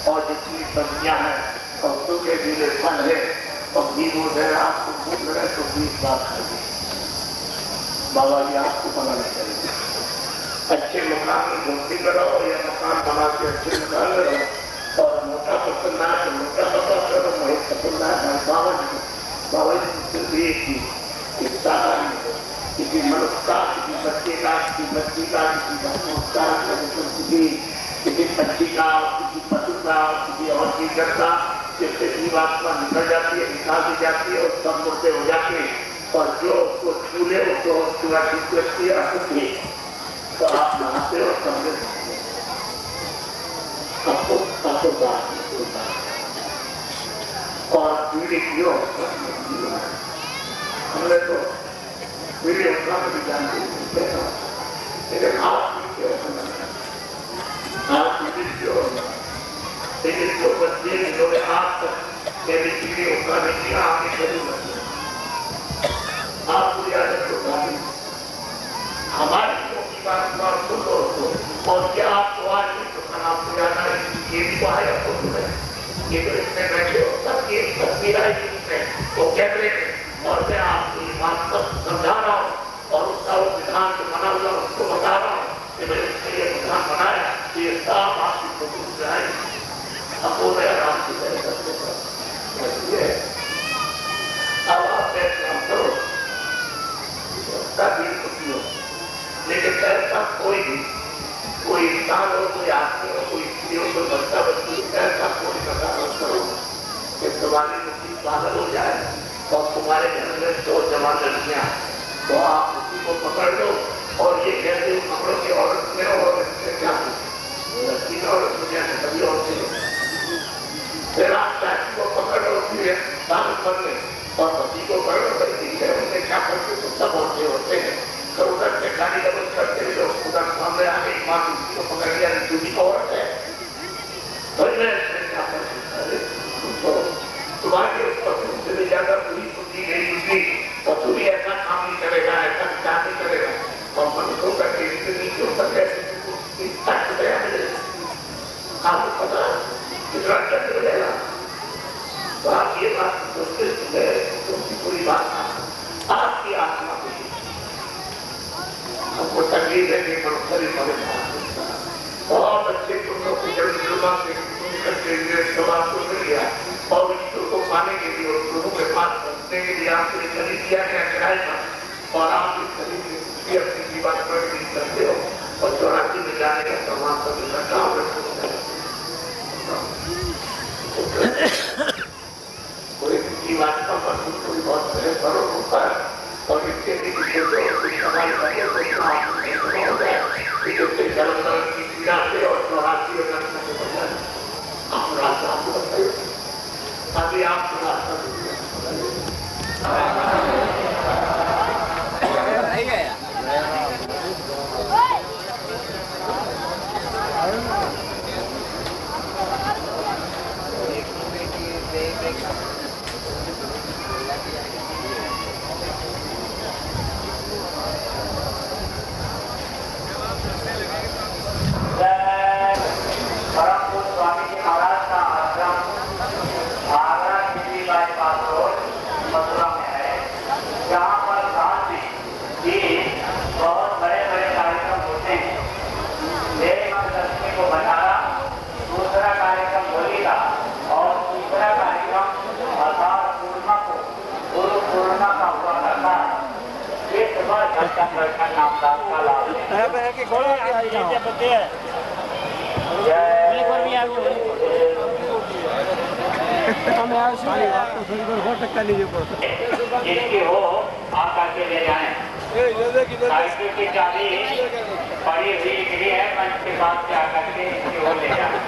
और जितनी सब्जियां हैं और सूखे गीले फल है और घी दूध है आपको भूख लगे तो 20 बात खाइए बाबा जी आपको बनाने चाहिए अच्छे मकान में झोंपड़ी कराओ या मकान बना के अच्छे मकान लगाओ और मोटा पसंद आए तो मोटा पता करो वही पसंद आए बाबा जी सिर्फ एक चीज किसी मनुष्य का किसी बच्चे का किसी बच्ची का किसी का किसी पक्षी का किसी पशु का किसी और चीज का जिससे जीवात्मा निकल जाती है निकाल दी जाती है और सब मुद्दे हो जाते हैं और जो उसको छूले उसको पूरा ठीक अशुद्धि तो आप नहाते हो समझे और पीढ़ी क्यों हमने तो पीढ़ी उतना भी जानते लेकिन आप लेकिन जो बच्चे जिन्होंने आज तक मेरी पीढ़ी उतना नहीं किया आपने जरूर आप पूरी आदत को और क्या आपको आज तो खाना पुराना ये भी आया तो ये इसमें बैठे हो सब ये तस्वीर आई इसमें वो कैमरे में और मैं आपको ये बात सब समझा रहा हूँ और उसका वो विधान जो बना हुआ उसको बता रहा हूँ कि मैंने इसके लिए विधान बनाया कि ये साफ आपकी फोटो से आए अब वो मैं आराम से कर सकते अब आप काम करो तभी खुशी हो लेकिन ऐसा कोई इंसान हो कोई आदमी हो कोई स्त्री हो कोई बच्चा बच्ची ऐसा कोई प्रकार करो कि तुम्हारी मुक्ति पागल हो जाए और तुम्हारे घर में 2 जवान लड़कियां तो आप उसी को पकड़ लो और ये कहते हो पकड़ो की औरत में और क्या लड़की में औरत में जाए कभी और फिर आप चाची को पकड़ लो फिर काम करने और पति को पकड़ लो उन्हें क्या करते तो सब होते हैं तो उधर से गाड़ी डबल करते हुए उधर सामने आके माँ दूसरी को पकड़ लिया दूसरी को औरत है तो क्या कर तुम्हारे पशु से भी ज्यादा पूरी बुद्धि गई बुद्धि पशु भी ऐसा काम नहीं करेगा ऐसा विचार नहीं करेगा और मनुष्यों का नीचे ऊपर कैसे आपको पता कितना चक्र मिलेगा तो आप ये बात सोचते तुमकी पूरी बात आपकी आत्मा को हमको तकलीफ है कि मनुष्य बहुत अच्छे तुम लोग की जब करके सवाल को मिल गया और ईश्वर को पाने के लिए और गुरु के पास पहुंचने के लिए आपको खरीद दिया गया किराए पर और आप इस खरीद से अपनी जीवन पर भी करते हो और 84 में जाने का प्रमाण पत्र रखा कोई जीवन का पत्र कोई बहुत बड़े बड़ों होता है और इसके लिए सवाल की पीड़ा से और 84 अभी आप जिसकी हो आकर के ले जाएं। साइकिल की चाबी पड़ी हुई निकली है मंच के पास से आकर के इसकी हो ले जाएं।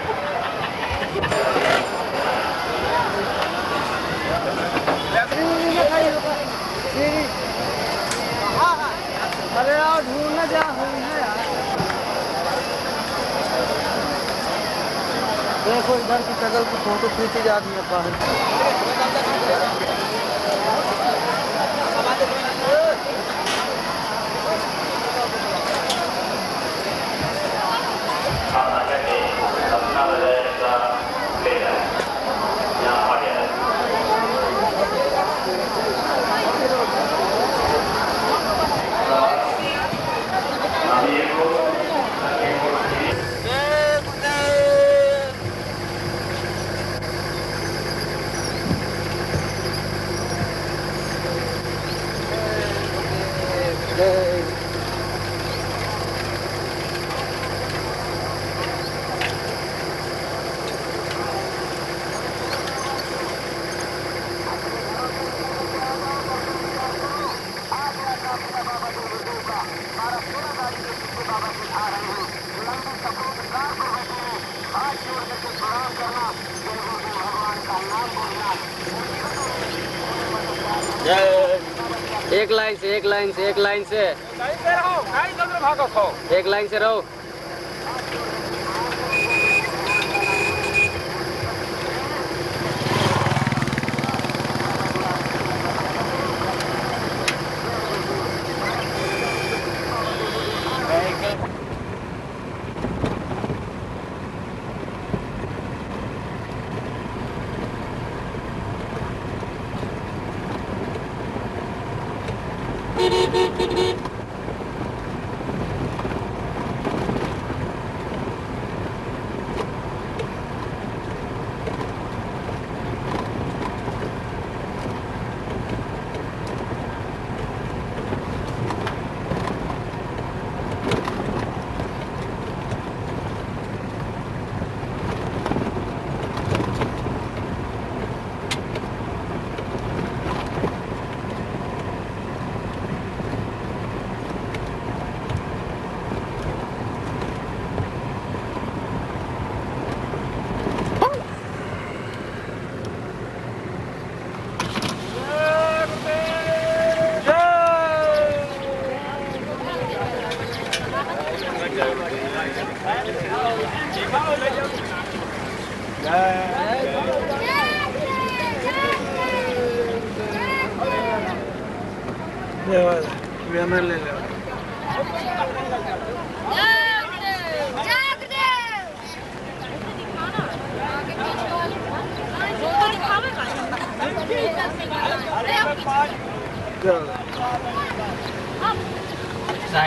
अरे यार ढूंढना जा यार देखो इधर की शक्ल की फोटो खींची जा रही है बाहर एक लाइन से एक लाइन से एक लाइन से एक लाइन से रहो।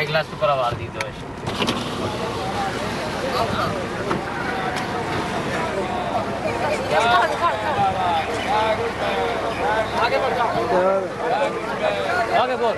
एक गिलास तो करवा दी दो आगे बढ़ जाओ आगे बोल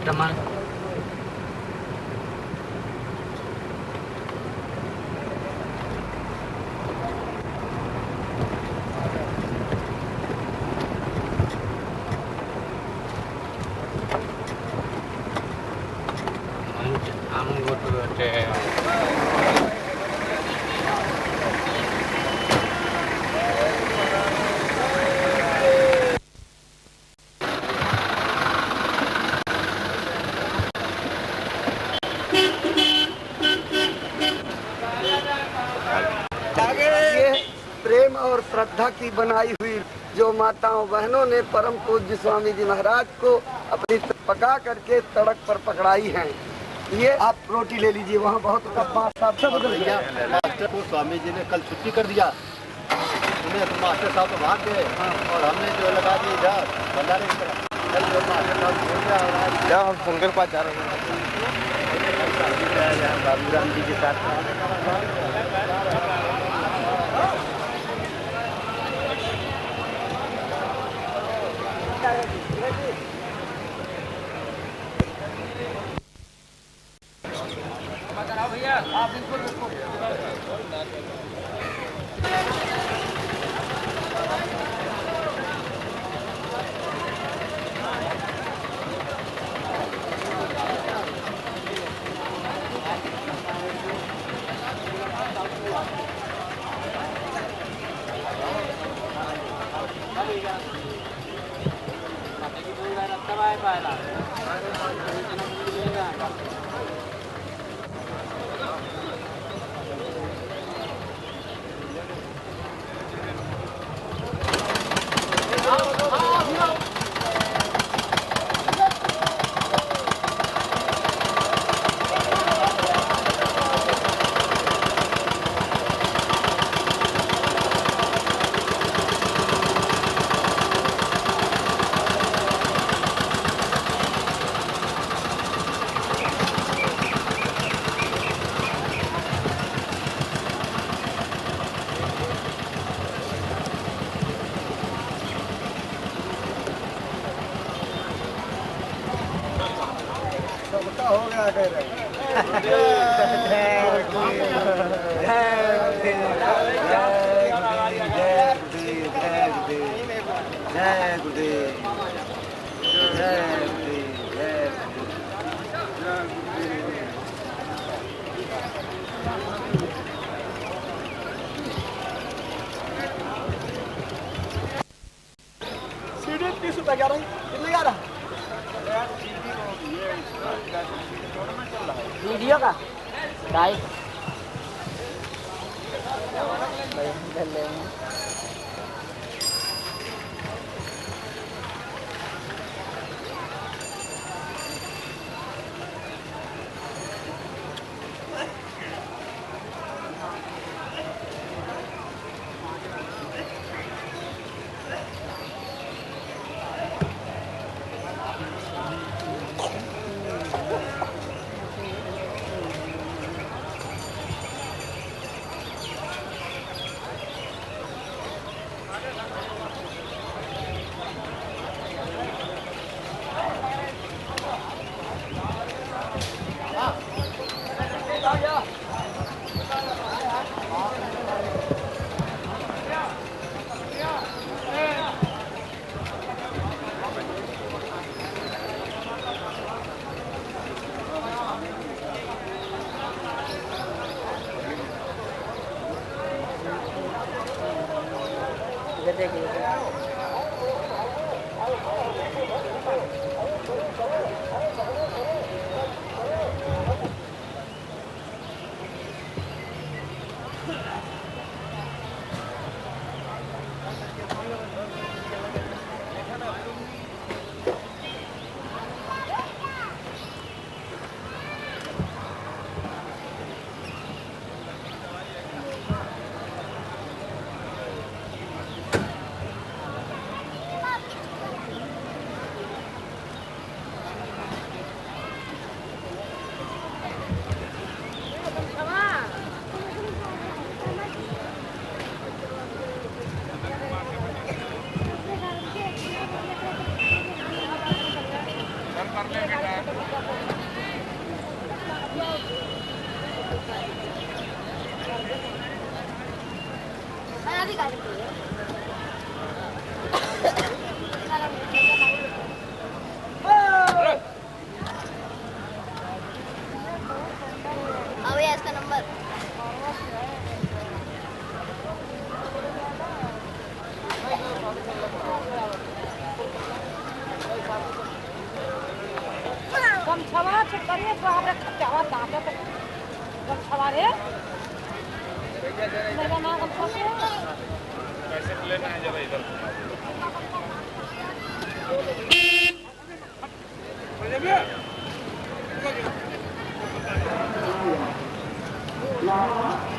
udah mal प्रेम और श्रद्धा की बनाई हुई जो माताओं बहनों ने परम पूज्य स्वामी जी महाराज को अपनी पका करके सड़क पर पकड़ाई हैं। ये आप रोटी ले लीजिए, वहाँ बहुत सब बदल गया। मास्टर को स्वामी जी ने कल छुट्टी कर दिया, उन्हें तो मास्टर साहब तो भाग गए और हमने जो लगा दी इधर भंडारे की तरफ। कल जो मास्टर साहब छोड़ गया और आज क्या हम शंकर पास जा रहे हैं। बाबूराम जी के साथ हो गया कह सीढ़ी 30 रुपए क्या रही कितने का रहा वीडियो का राइट इसका नंबर गमछवा चेक करिए तो हमरा खचावा दांत तो गमछवा रे मेरा नाम गमछवा कैसे लेना है जरा इधर हाँ